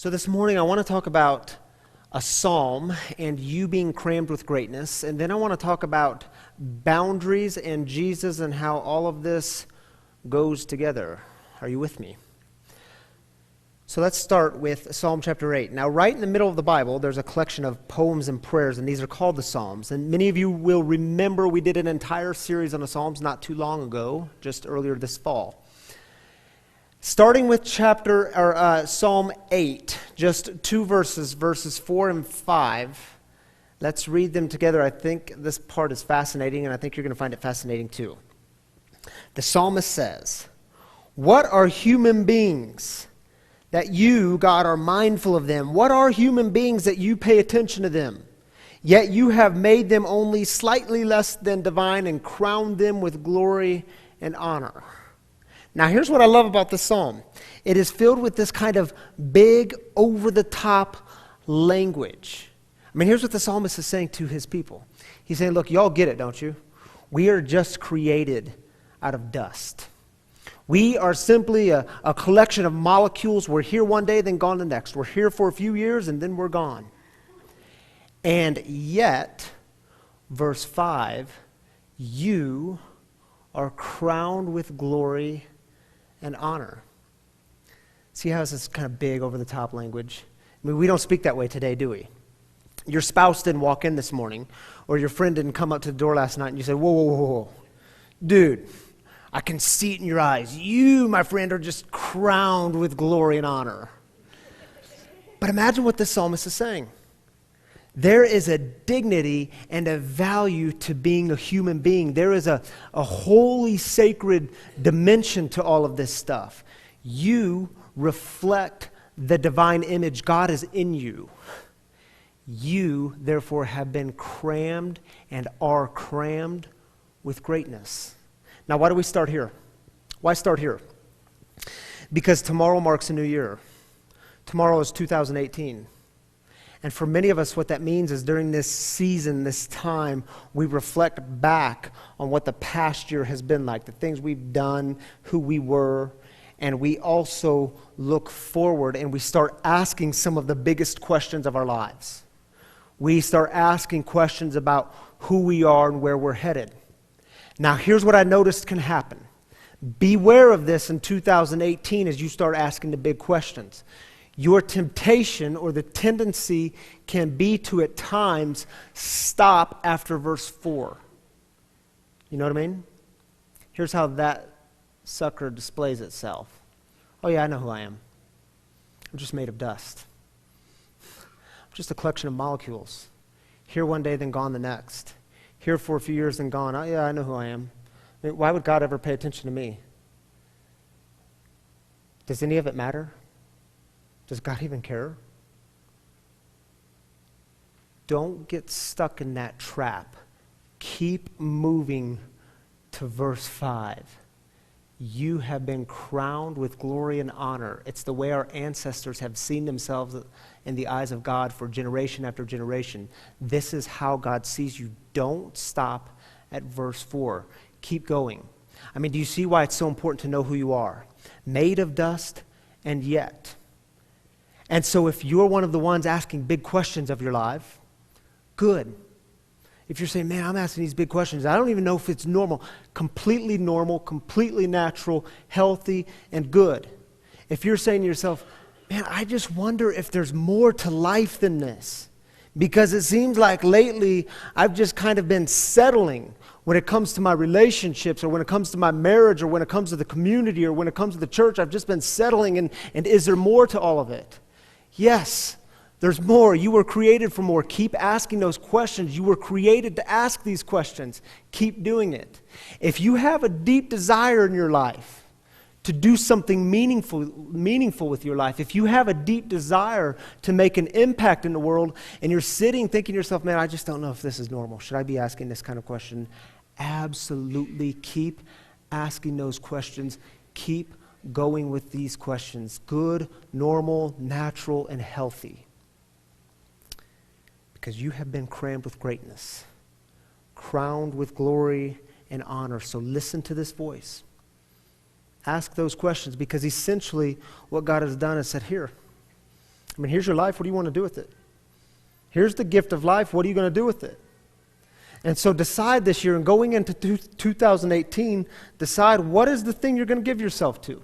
So this morning I want to talk about a psalm and you being crammed with greatness, and then I want to talk about boundaries and Jesus and how all of this goes together. Are you with me? So let's start with Psalm chapter 8. Now, right in the middle of the Bible, there's a collection of poems and prayers, and these are called the Psalms. And many of you will remember we did an entire series on the Psalms not too long ago, just earlier this fall. Starting with Psalm 8, just two verses 4 and 5. Let's read them together. I think this part is fascinating, and I think you're going to find it fascinating too. The psalmist says, "What are human beings that you, God, are mindful of them? What are human beings that you pay attention to them? Yet you have made them only slightly less than divine and crowned them with glory and honor." Now, here's what I love about this psalm. It is filled with this kind of big, over-the-top language. I mean, here's what the psalmist is saying to his people. He's saying, look, y'all get it, don't you? We are just created out of dust. We are simply a collection of molecules. We're here one day, then gone the next. We're here for a few years, and then we're gone. And yet, verse 5, you are crowned with glory and honor. See how this is kind of big, over-the-top language? I mean, we don't speak that way today, do we? Your spouse didn't walk in this morning, or your friend didn't come up to the door last night, and you said, whoa, whoa, whoa, whoa. Dude, I can see it in your eyes. You, my friend, are just crowned with glory and honor. But imagine what this psalmist is saying. There is a dignity and a value to being a human being. There is a holy, sacred dimension to all of this stuff. You reflect the divine image. God is in you. You, therefore, have been crammed and are crammed with greatness. Now, why do we start here? Why start here? Because tomorrow marks a new year. Tomorrow is 2018. And for many of us, what that means is during this season, this time, we reflect back on what the past year has been like, the things we've done, who we were, and we also look forward and we start asking some of the biggest questions of our lives. We start asking questions about who we are and where we're headed. Now, here's what I noticed can happen. Beware of this in 2018 as you start asking the big questions. Your temptation or the tendency can be to, at times, stop after verse 4. You know what I mean? Here's how that sucker displays itself. Oh yeah, I know who I am. I'm just made of dust. I'm just a collection of molecules. Here one day, then gone the next. Here for a few years, then gone. Oh yeah, I know who I am. I mean, why would God ever pay attention to me? Does any of it matter? Does God even care? Don't get stuck in that trap. Keep moving to verse 5. You have been crowned with glory and honor. It's the way our ancestors have seen themselves in the eyes of God for generation after generation. This is how God sees you. Don't stop at verse 4. Keep going. I mean, do you see why it's so important to know who you are? Made of dust and yet. And so if you're one of the ones asking big questions of your life, good. If you're saying, man, I'm asking these big questions, I don't even know if it's normal, completely natural, healthy, and good. If you're saying to yourself, man, I just wonder if there's more to life than this. Because it seems like lately I've just kind of been settling when it comes to my relationships or when it comes to my marriage or when it comes to the community or when it comes to the church. I've just been settling, and is there more to all of it? Yes, there's more. You were created for more. Keep asking those questions. You were created to ask these questions. Keep doing it. If you have a deep desire in your life to do something meaningful with your life, if you have a deep desire to make an impact in the world, and you're sitting thinking to yourself, man, I just don't know if this is normal. Should I be asking this kind of question? Absolutely. Keep asking those questions. Keep going with these questions. Good, normal, natural, and healthy. Because you have been crammed with greatness, crowned with glory and honor. So listen to this voice. Ask those questions, because essentially what God has done is said, here, I mean, here's your life. What do you want to do with it? Here's the gift of life. What are you going to do with it? And so decide this year, and going into 2018, decide what is the thing you're going to give yourself to.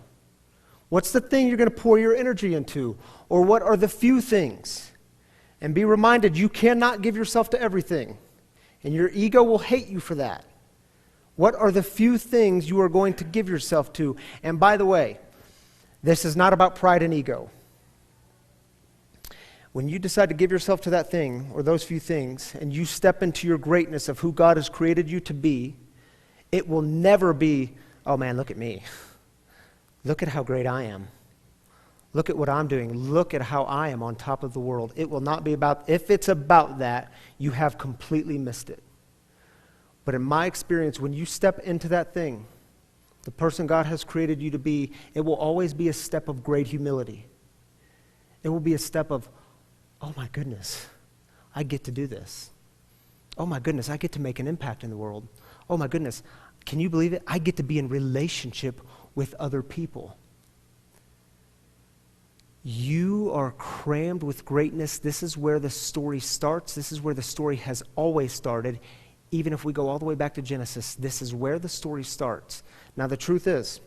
What's the thing you're going to pour your energy into? Or what are the few things? And be reminded, you cannot give yourself to everything. And your ego will hate you for that. What are the few things you are going to give yourself to? And by the way, this is not about pride and ego. When you decide to give yourself to that thing or those few things, and you step into your greatness of who God has created you to be, it will never be, oh man, look at me. Look at how great I am. Look at what I'm doing. Look at how I am on top of the world. It will not be about, if it's about that, you have completely missed it. But in my experience, when you step into that thing, the person God has created you to be, it will always be a step of great humility. It will be a step of, oh my goodness, I get to do this. Oh my goodness, I get to make an impact in the world. Oh my goodness, can you believe it? I get to be in relationship with other people. You are crammed with greatness. This is where the story starts. This is where the story has always started. Even if we go all the way back to Genesis, this is where the story starts. Now the truth is,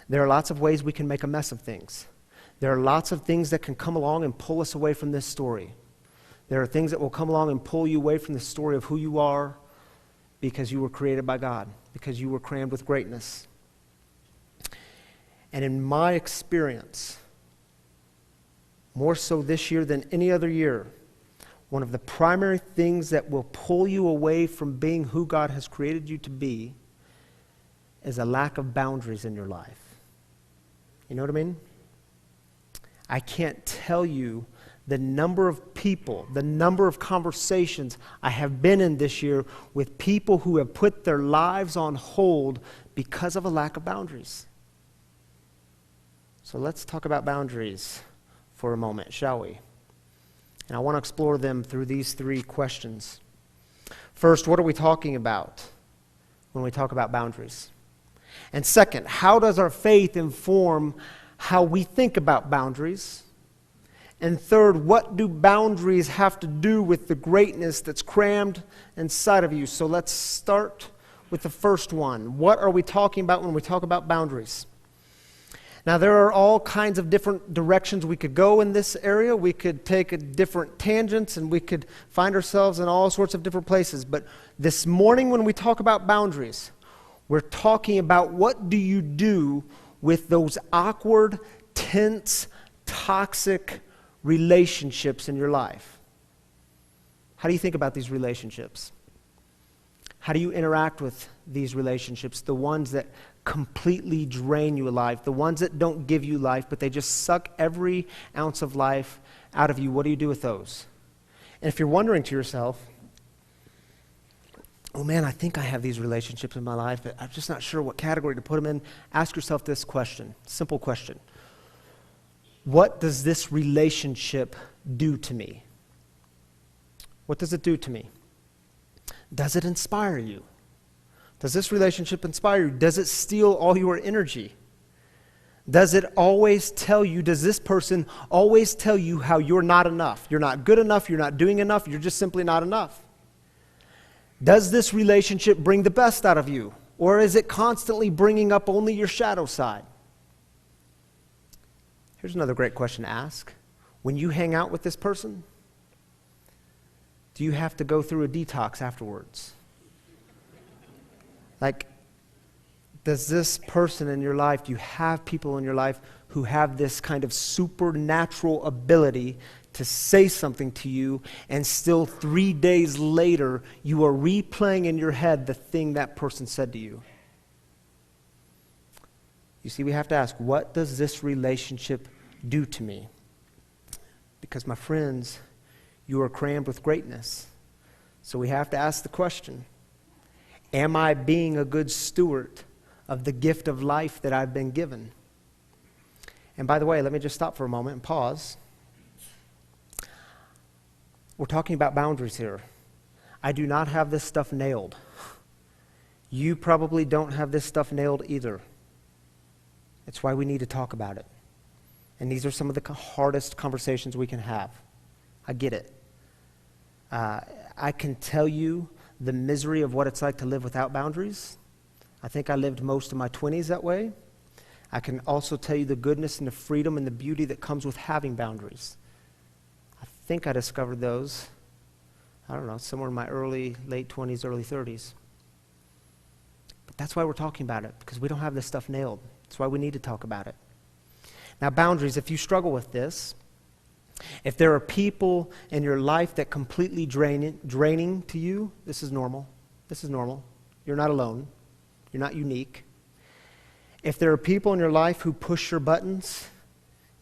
there are lots of ways we can make a mess of things. There are lots of things that can come along and pull us away from this story. There are things that will come along and pull you away from the story of who you are because you were created by God, because you were crammed with greatness. And in my experience, more so this year than any other year, one of the primary things that will pull you away from being who God has created you to be is a lack of boundaries in your life. You know what I mean? I can't tell you the number of people, the number of conversations I have been in this year with people who have put their lives on hold because of a lack of boundaries. So let's talk about boundaries for a moment, shall we? And I want to explore them through these three questions. First, what are we talking about when we talk about boundaries? And second, how does our faith inform how we think about boundaries? And third, what do boundaries have to do with the greatness that's crammed inside of you? So let's start with the first one. What are we talking about when we talk about boundaries? Now, there are all kinds of different directions we could go in this area. We could take different tangents, and we could find ourselves in all sorts of different places. But this morning, when we talk about boundaries, we're talking about what do you do with those awkward, tense, toxic relationships in your life. How do you think about these relationships? How do you interact with these relationships? The ones that completely drain you alive, the ones that don't give you life, but they just suck every ounce of life out of you. What do you do with those? And if you're wondering to yourself, oh man, I think I have these relationships in my life, but I'm just not sure what category to put them in, ask yourself this question, simple question. What does this relationship do to me? What does it do to me? Does it inspire you? Does this relationship inspire you? Does it steal all your energy? Does it always tell you, does this person always tell you how you're not enough? You're not good enough, you're not doing enough, you're just simply not enough. Does this relationship bring the best out of you? Or is it constantly bringing up only your shadow side? Here's another great question to ask. When you hang out with this person, do you have to go through a detox afterwards? Like, does this person in your life, do you have people in your life who have this kind of supernatural ability to say something to you, and still 3 days later, you are replaying in your head the thing that person said to you? You see, we have to ask, what does this relationship do to me? Because, my friends, you are crammed with greatness. So we have to ask the question, am I being a good steward of the gift of life that I've been given? And by the way, let me just stop for a moment and pause. We're talking about boundaries here. I do not have this stuff nailed. You probably don't have this stuff nailed either. It's why we need to talk about it. And these are some of the hardest conversations we can have. I get it. I can tell you the misery of what it's like to live without boundaries. I think I lived most of my 20s that way. I can also tell you the goodness and the freedom and the beauty that comes with having boundaries. I think I discovered those, I don't know, somewhere in my late 20s, early 30s. But that's why we're talking about it, because we don't have this stuff nailed. That's why we need to talk about it. Now, boundaries, if you struggle with this, if there are people in your life that completely draining to you, this is normal. This is normal. You're not alone. You're not unique. If there are people in your life who push your buttons,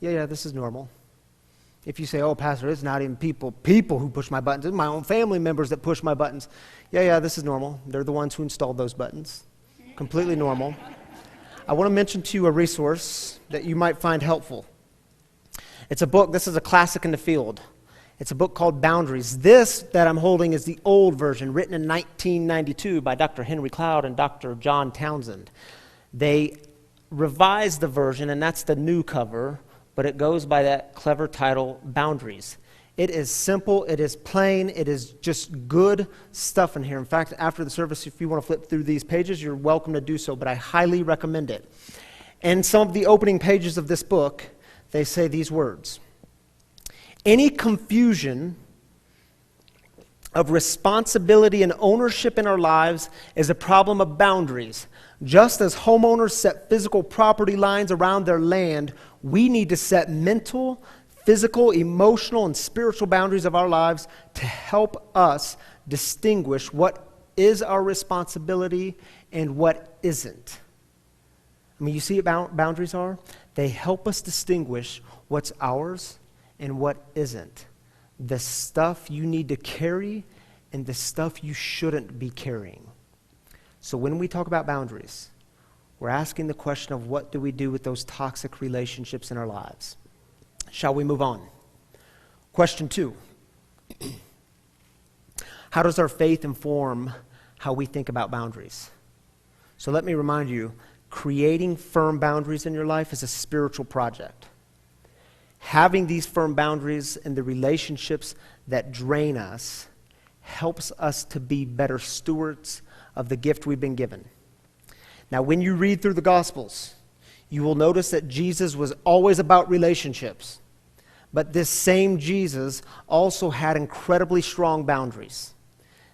yeah, this is normal. If you say, oh, Pastor, it's not even people who push my buttons. It's my own family members that push my buttons. Yeah, this is normal. They're the ones who installed those buttons. Completely normal. I want to mention to you a resource that you might find helpful. It's a book. This is a classic in the field. It's a book called Boundaries. This that I'm holding is the old version, written in 1992 by Dr. Henry Cloud and Dr. John Townsend. They revised the version, and that's the new cover, but it goes by that clever title, Boundaries. It is simple, it is plain, it is just good stuff in here. In fact, after the service, if you want to flip through these pages, you're welcome to do so, but I highly recommend it. And some of the opening pages of this book, they say these words: any confusion of responsibility and ownership in our lives is a problem of boundaries. Just as homeowners set physical property lines around their land, we need to set mental, physical, emotional, and spiritual boundaries of our lives to help us distinguish what is our responsibility and what isn't. I mean, you see what boundaries are? They help us distinguish what's ours and what isn't. The stuff you need to carry and the stuff you shouldn't be carrying. So when we talk about boundaries, we're asking the question of what do we do with those toxic relationships in our lives? Shall we move on? Question 2. How does our faith inform how we think about boundaries? So let me remind you, creating firm boundaries in your life is a spiritual project. Having these firm boundaries in the relationships that drain us helps us to be better stewards of the gift we've been given. Now, when you read through the Gospels, you will notice that Jesus was always about relationships. But this same Jesus also had incredibly strong boundaries.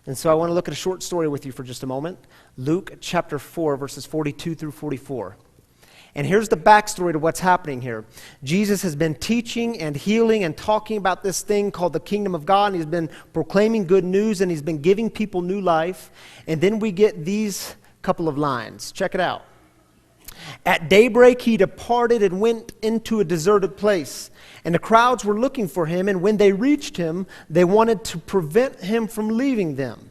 And so I want to look at a short story with you for just a moment. Luke chapter 4, verses 42 through 44. And here's the backstory to what's happening here. Jesus has been teaching and healing and talking about this thing called the kingdom of God. And he's been proclaiming good news and he's been giving people new life. And then we get these couple of lines. Check it out. At daybreak, he departed and went into a deserted place. And the crowds were looking for him. And when they reached him, they wanted to prevent him from leaving them.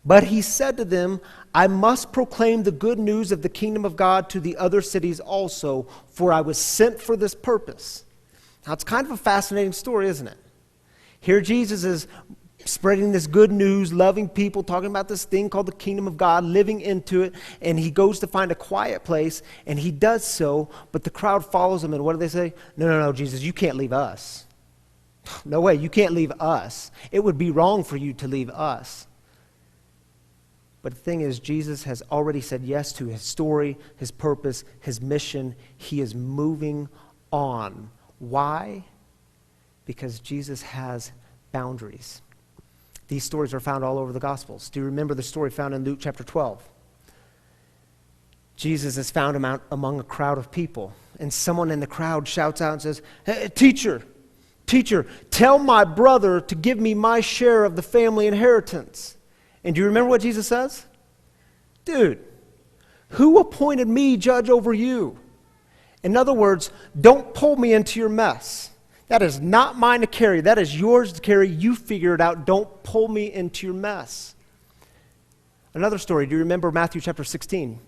But he said to them, I must proclaim the good news of the kingdom of God to the other cities also, for I was sent for this purpose. Now, it's kind of a fascinating story, isn't it? Here Jesus is spreading this good news, loving people, talking about this thing called the kingdom of God, living into it, and he goes to find a quiet place, and he does so, but the crowd follows him, and what do they say? No, Jesus, you can't leave us. No way, you can't leave us. It would be wrong for you to leave us. But the thing is, Jesus has already said yes to his story, his purpose, his mission. He is moving on. Why? Because Jesus has boundaries. These stories are found all over the Gospels. Do you remember the story found in Luke chapter 12? Jesus is found among a crowd of people, and someone in the crowd shouts out and says, hey, teacher, tell my brother to give me my share of the family inheritance. And do you remember what Jesus says? Dude, who appointed me judge over you? In other words, don't pull me into your mess. That is not mine to carry. That is yours to carry. You figure it out. Don't pull me into your mess. Another story. Do you remember Matthew chapter 16?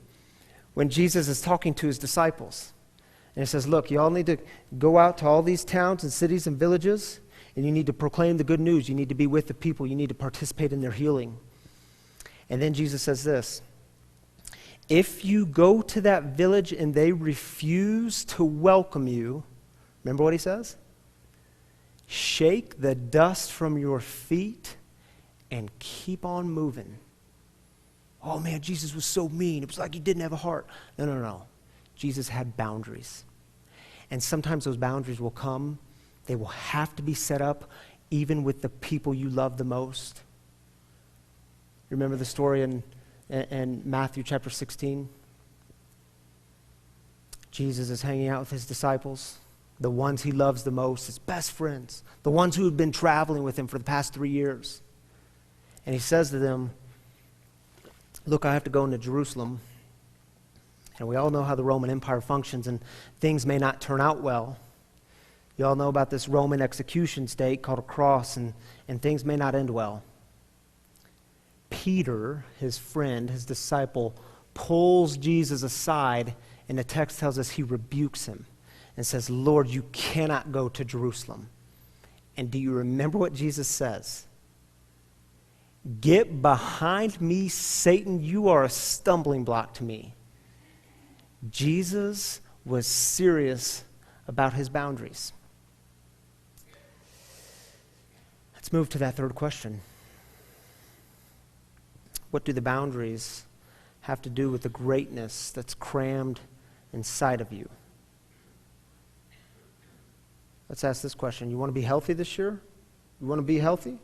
When Jesus is talking to his disciples. And he says, look, you all need to go out to all these towns and cities and villages. And you need to proclaim the good news. You need to be with the people. You need to participate in their healing. And then Jesus says this, if you go to that village and they refuse to welcome you, Remember what he says? Shake the dust from your feet and keep on moving. Oh man, Jesus was so mean. It was like he didn't have a heart. No. Jesus had boundaries. And sometimes those boundaries will come. They will have to be set up even with the people you love the most. Remember the story in Matthew chapter 16? Jesus is hanging out with his disciples, the ones he loves the most, his best friends, the ones who have been traveling with him for the past 3 years. And he says to them, look, I have to go into Jerusalem. And we all know how the Roman Empire functions, and things may not turn out well. You all know about this Roman execution stake called a cross, and things may not end well. Peter, his friend, his disciple, pulls Jesus aside, and the text tells us he rebukes him and says, Lord, you cannot go to Jerusalem. And do you remember what Jesus says? Get behind me, Satan. You are a stumbling block to me. Jesus was serious about his boundaries. Let's move to that third question. What do the boundaries have to do with the greatness that's crammed inside of you? Let's ask this question. You want to be healthy this year? You want to be healthy?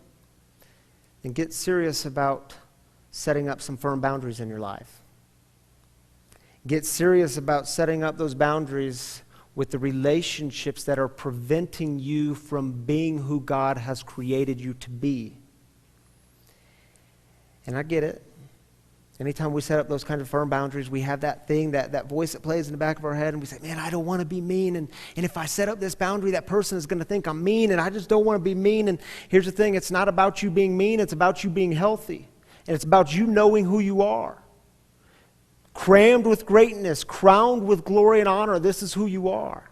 Then get serious about setting up some firm boundaries in your life. Get serious about setting up those boundaries with the relationships that are preventing you from being who God has created you to be. And I get it. Anytime we set up those kind of firm boundaries, we have that thing, that voice that plays in the back of our head, and we say, man, I don't want to be mean, and if I set up this boundary, that person is going to think I'm mean, and I just don't want to be mean. And here's the thing, it's not about you being mean, it's about you being healthy, and it's about you knowing who you are. Crammed with greatness, crowned with glory and honor, this is who you are.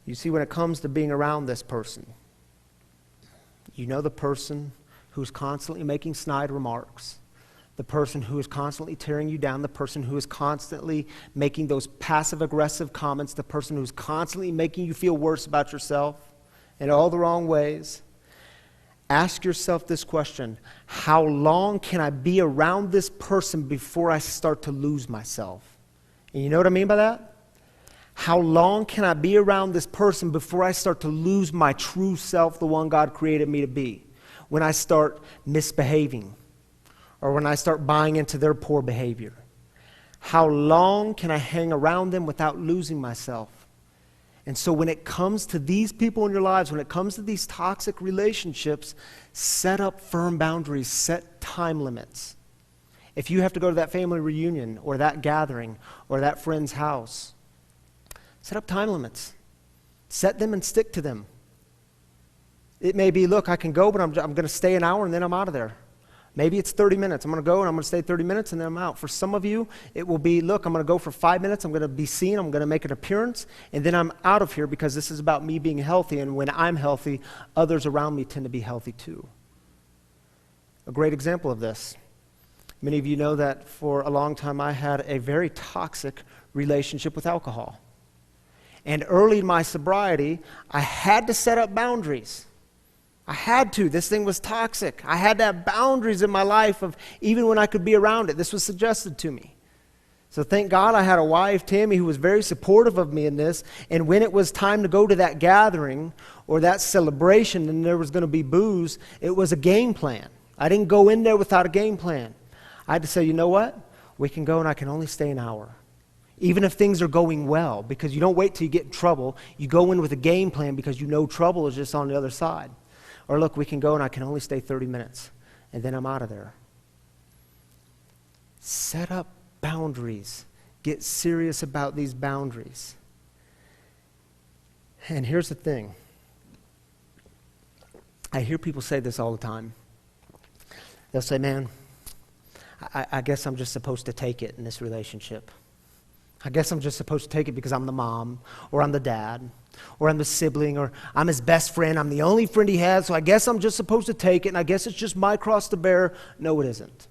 You see, when it comes to being around this person, you know the person who's constantly making snide remarks, the person who is constantly tearing you down, the person who is constantly making those passive-aggressive comments, the person who's constantly making you feel worse about yourself in all the wrong ways. Ask yourself this question: how long can I be around this person before I start to lose myself? And you know what I mean by that? How long can I be around this person before I start to lose my true self, the one God created me to be? When I start misbehaving, or when I start buying into their poor behavior. How long can I hang around them without losing myself? And so when it comes to these people in your lives, when it comes to these toxic relationships, set up firm boundaries, set time limits. If you have to go to that family reunion or that gathering or that friend's house, set up time limits. Set them and stick to them. It may be, look, I can go, but I'm going to stay an hour and then I'm out of there. Maybe it's 30 minutes. I'm going to go and I'm going to stay 30 minutes and then I'm out. For some of you, it will be, look, I'm going to go for 5 minutes. I'm going to be seen. I'm going to make an appearance. And then I'm out of here because this is about me being healthy. And when I'm healthy, others around me tend to be healthy too. A great example of this. Many of you know that for a long time I had a very toxic relationship with alcohol. And early in my sobriety, I had to set up boundaries. I had to. This thing was toxic. I had to have boundaries in my life of even when I could be around it. This was suggested to me. So thank God I had a wife, Tammy, who was very supportive of me in this. And when it was time to go to that gathering or that celebration and there was going to be booze, it was a game plan. I didn't go in there without a game plan. I had to say, you know what? We can go and I can only stay an hour. Even if things are going well, because you don't wait till you get in trouble. You go in with a game plan because you know trouble is just on the other side. Or look, we can go and I can only stay 30 minutes, and then I'm out of there. Set up boundaries. Get serious about these boundaries. And here's the thing. I hear people say this all the time. They'll say, man, I guess I'm just supposed to take it in this relationship. I guess I'm just supposed to take it because I'm the mom, or I'm the dad, or I'm the sibling, or I'm his best friend. I'm the only friend he has, so I guess I'm just supposed to take it, and I guess it's just my cross to bear. No, it isn't.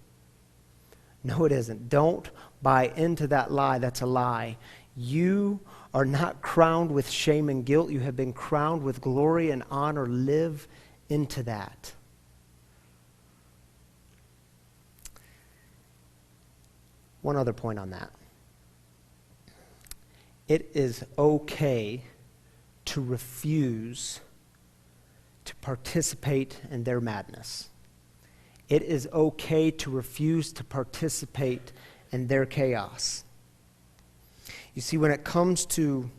No, it isn't. Don't buy into that lie. That's a lie. You are not crowned with shame and guilt. You have been crowned with glory and honor. Live into that. One other point on that. It is okay to refuse to participate in their madness. It is okay to refuse to participate in their chaos. You see, when it comes to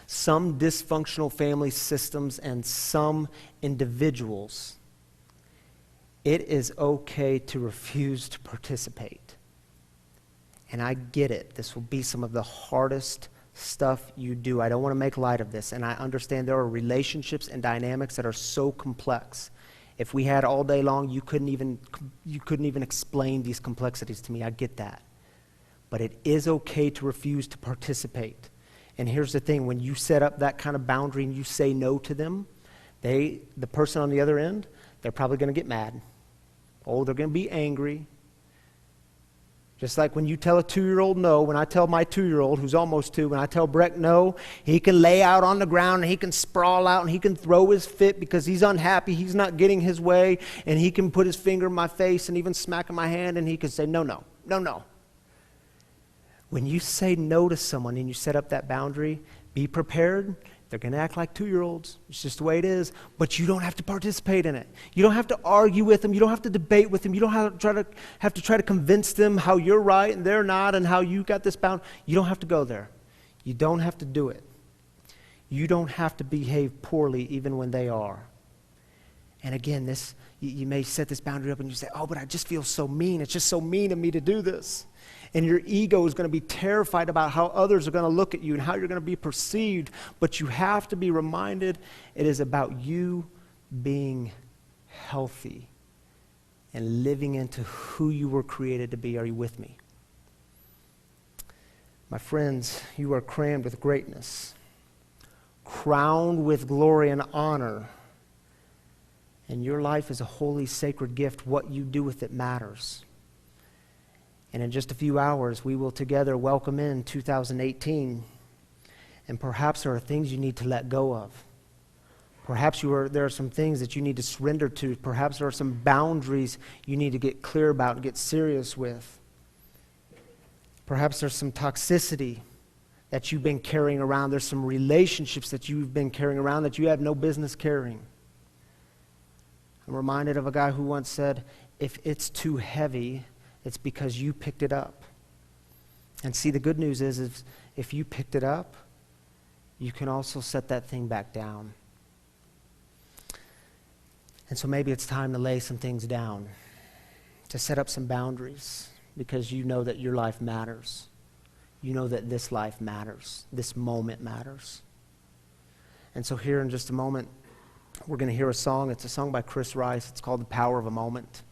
some dysfunctional family systems and some individuals, it is okay to refuse to participate. And I get it. This will be some of the hardest stuff you do. I don't want to make light of this. And I understand there are relationships and dynamics that are so complex. If we had all day long, you couldn't even explain these complexities to me. I get that. But it is okay to refuse to participate. And here's the thing. When you set up that kind of boundary and you say no to them, the person on the other end, they're probably going to get mad. Oh, they're going to be angry. Just like when you tell a 2-year-old no, when I tell my 2-year-old, who's almost 2, when I tell Breck no, he can lay out on the ground and he can sprawl out and he can throw his fit because he's unhappy, he's not getting his way, and he can put his finger in my face and even smack in my hand and he can say, no, no, no, no. When you say no to someone and you set up that boundary, be prepared. They're going to act like 2-year-olds. It's just the way it is. But you don't have to participate in it. You don't have to argue with them. You don't have to debate with them. You don't have to try to convince them how you're right and they're not and how you got this bound. You don't have to go there. You don't have to do it. You don't have to behave poorly even when they are. And again, you may set this boundary up and you say, oh, but I just feel so mean. It's just so mean of me to do this. And your ego is going to be terrified about how others are going to look at you and how you're going to be perceived. But you have to be reminded it is about you being healthy and living into who you were created to be. Are you with me? My friends, you are crammed with greatness, crowned with glory and honor. And your life is a holy, sacred gift. What you do with it matters. And in just a few hours, we will together welcome in 2018. And perhaps there are things you need to let go of. Perhaps there are some things that you need to surrender to. Perhaps there are some boundaries you need to get clear about and get serious with. Perhaps there's some toxicity that you've been carrying around. There's some relationships that you've been carrying around that you have no business carrying. I'm reminded of a guy who once said, if it's too heavy, it's because you picked it up. And see, the good news is if you picked it up, you can also set that thing back down. And so maybe it's time to lay some things down, to set up some boundaries, because you know that your life matters. You know that this life matters. This moment matters. And so here in just a moment, we're going to hear a song. It's a song by Chris Rice. It's called The Power of a Moment.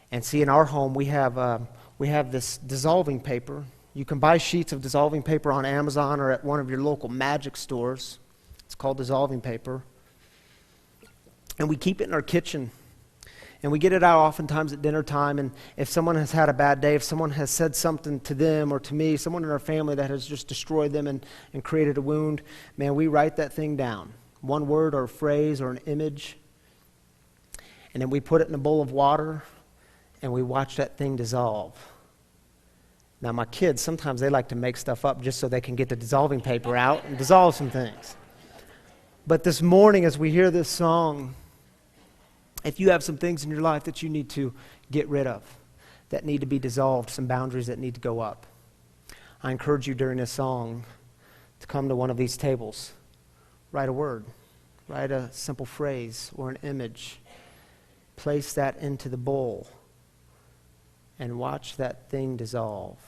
And see, in our home, we have this dissolving paper. You can buy sheets of dissolving paper on Amazon or at one of your local magic stores. It's called dissolving paper. And we keep it in our kitchen. And we get it out oftentimes at dinner time. And if someone has had a bad day, if someone has said something to them or to me, someone in our family that has just destroyed them and created a wound, man, we write that thing down. One word or a phrase or an image. And then we put it in a bowl of water. And we watch that thing dissolve. Now, my kids, sometimes they like to make stuff up just so they can get the dissolving paper out and dissolve some things. But this morning, as we hear this song, if you have some things in your life that you need to get rid of, that need to be dissolved, some boundaries that need to go up, I encourage you during this song to come to one of these tables. Write a word. Write a simple phrase or an image. Place that into the bowl. And watch that thing dissolve.